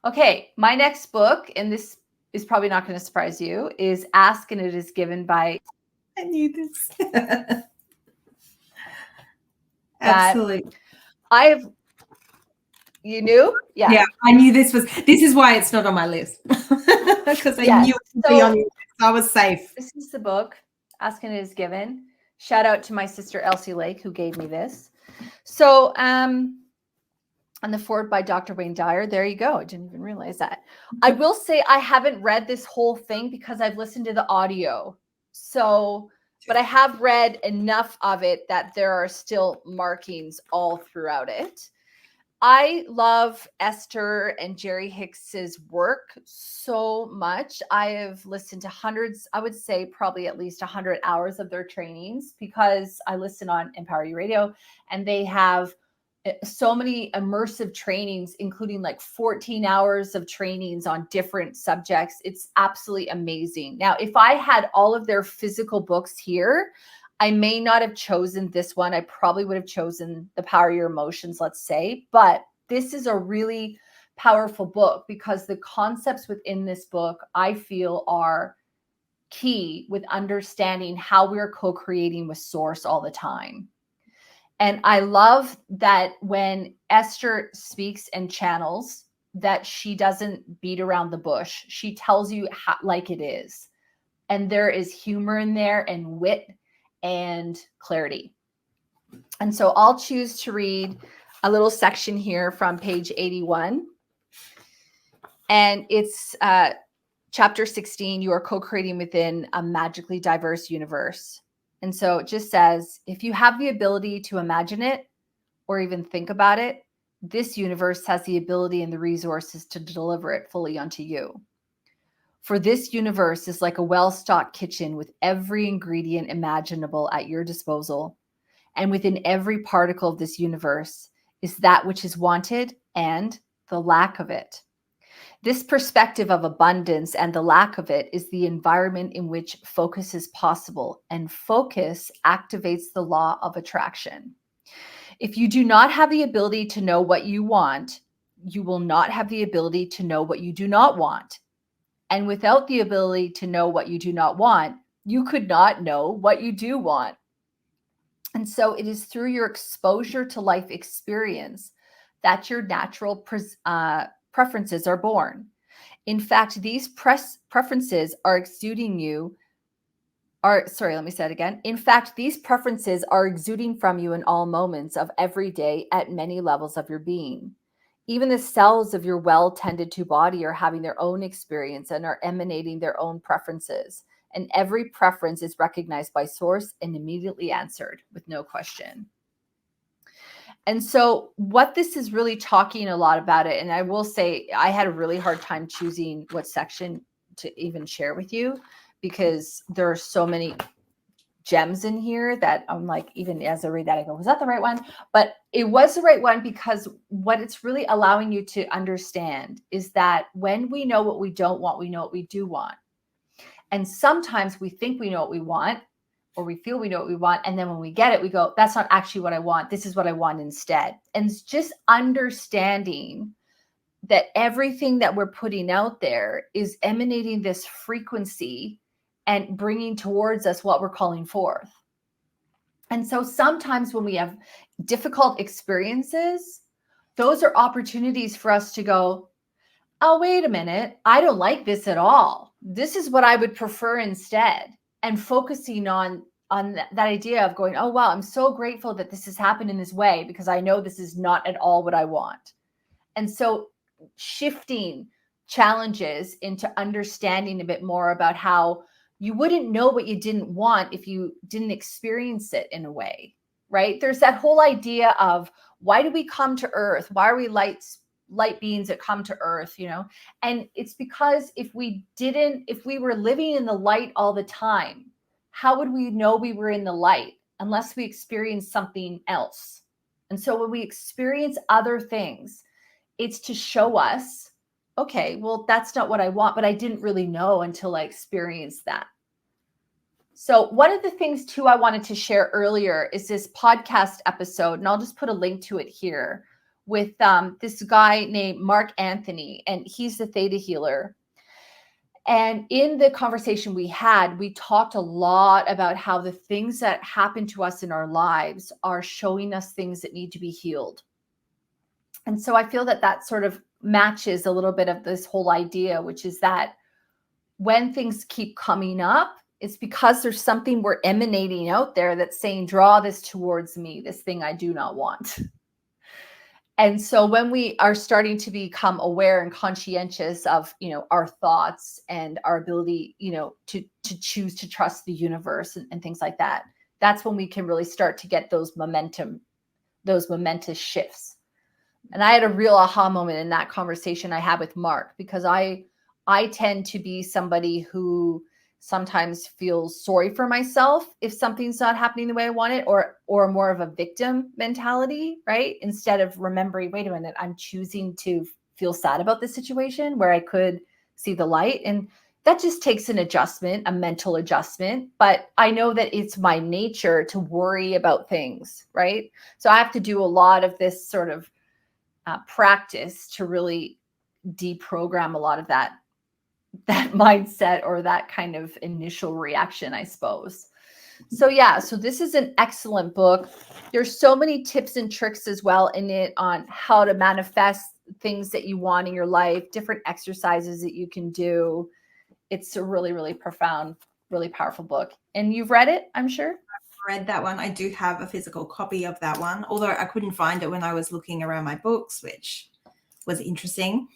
Okay, my next book, and this is probably not going to surprise you, is Ask and It Is Given by. I knew this. That Absolutely. I've. You knew? Yeah, I knew this is why it's not on my list. Because I Yes. knew it would be on your list. I was safe. This is the book, Ask and It Is Given. Shout out to my sister Elsie Lake, who gave me this. So, on the forward by Dr. Wayne Dyer. There you go. I didn't even realize that. I will say I haven't read this whole thing because I've listened to the audio. So, but I have read enough of it that there are still markings all throughout it. I love Esther and Jerry Hicks's work so much. I have listened to hundreds, I would say probably at least 100 hours of their trainings because I listen on Empower You Radio, and they have so many immersive trainings, including like 14 hours of trainings on different subjects. It's absolutely amazing. Now, if I had all of their physical books here, I may not have chosen this one. I probably would have chosen The Power of Your Emotions, let's say. But this is a really powerful book because the concepts within this book, I feel, are key with understanding how we're co-creating with Source all the time. And I love that when Esther speaks and channels, that she doesn't beat around the bush. She tells you how, like it is. And there is humor in there and wit and clarity. And so I'll choose to read a little section here from page 81. And it's chapter 16, You Are Co-Creating Within a Magically Diverse Universe. And so it just says, if you have the ability to imagine it or even think about it, this universe has the ability and the resources to deliver it fully unto you. For this universe is like a well-stocked kitchen with every ingredient imaginable at your disposal. And within every particle of this universe is that which is wanted and the lack of it. This perspective of abundance and the lack of it is the environment in which focus is possible, and focus activates the law of attraction. If you do not have the ability to know what you want, you will not have the ability to know what you do not want. And without the ability to know what you do not want, you could not know what you do want. And so it is through your exposure to life experience that your natural preferences are born. In fact, these preferences are exuding you. Let me say it again. In fact, these preferences are exuding from you in all moments of every day at many levels of your being. Even the cells of your well-tended to body are having their own experience and are emanating their own preferences. And every preference is recognized by Source and immediately answered with no question. And so what this is really talking a lot about it, and I will say I had a really hard time choosing what section to even share with you because there are so many gems in here that I'm like, even as I read that, I go, was that the right one? But it was the right one because what it's really allowing you to understand is that when we know what we don't want, we know what we do want. And sometimes we think we know what we want, or we feel we know what we want. And then when we get it, we go, that's not actually what I want. This is what I want instead. And it's just understanding that everything that we're putting out there is emanating this frequency and bringing towards us what we're calling forth. And so sometimes when we have difficult experiences, those are opportunities for us to go, oh, wait a minute, I don't like this at all. This is what I would prefer instead. And focusing on that idea of going, oh, wow, I'm so grateful that this has happened in this way because I know this is not at all what I want. And so shifting challenges into understanding a bit more about how you wouldn't know what you didn't want if you didn't experience it in a way, right? There's that whole idea of why do we come to Earth? Why are we light beings that come to Earth, And it's because if we were living in the light all the time, how would we know we were in the light unless we experienced something else? And so when we experience other things, it's to show us, okay, well, that's not what I want, but I didn't really know until I experienced that. So one of the things too I wanted to share earlier is this podcast episode, and I'll just put a link to it here, with this guy named Mark Anthony, and he's the theta healer. And in the conversation we had, we talked a lot about how the things that happen to us in our lives are showing us things that need to be healed. And so I feel that that sort of matches a little bit of this whole idea, which is that when things keep coming up, it's because there's something we're emanating out there that's saying, draw this towards me, this thing I do not want. And so when we are starting to become aware and conscientious of, our thoughts and our ability, to choose to trust the universe and things like that, that's when we can really start to get those momentous shifts. And I had a real aha moment in that conversation I had with Mark, because I tend to be somebody who sometimes feels sorry for myself if something's not happening the way I want it, or more of a victim mentality, right? Instead of remembering, wait a minute, I'm choosing to feel sad about this situation where I could see the light. And that just takes an adjustment, a mental adjustment. But I know that it's my nature to worry about things, right? So I have to do a lot of this sort of practice to really deprogram a lot of that mindset or that kind of initial reaction, I suppose. So this is an excellent book. There's so many tips and tricks as well in it on how to manifest things that you want in your life, different exercises that you can do. It's a really, really profound, really powerful book. And you've read it, I'm sure? I've read that one. I do have a physical copy of that one, although I couldn't find it when I was looking around my books, which was interesting.